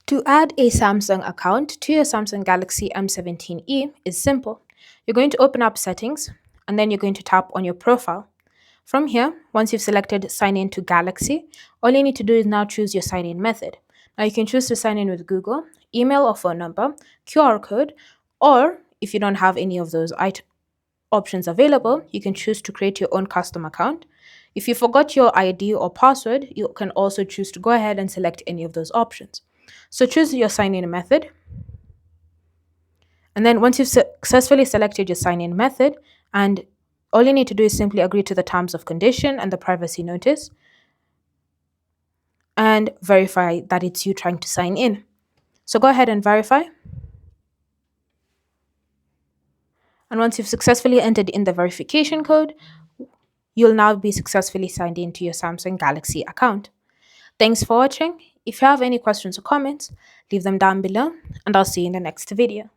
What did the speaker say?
To add a Samsung account to your Samsung Galaxy M17e is simple. You're going to open up Settings and then you're going to tap on your profile. From here, once you've selected Sign in to Galaxy, all you need to do is now choose your sign in method. Now you can choose to sign in with Google, email or phone number, QR code, or if you don't have any of those options available, you can choose to create your own custom account. If you forgot your ID or password, you can also choose to go ahead and select any of those options. So choose your sign in method. And then once you've successfully selected your sign in method, and all you need to do is simply agree to the terms of condition and the privacy notice and verify that it's you trying to sign in. So go ahead and verify. And once you've successfully entered in the verification code, you'll now be successfully signed into your Samsung Galaxy account. Thanks for watching. If you have any questions or comments, leave them down below, and I'll see you in the next video.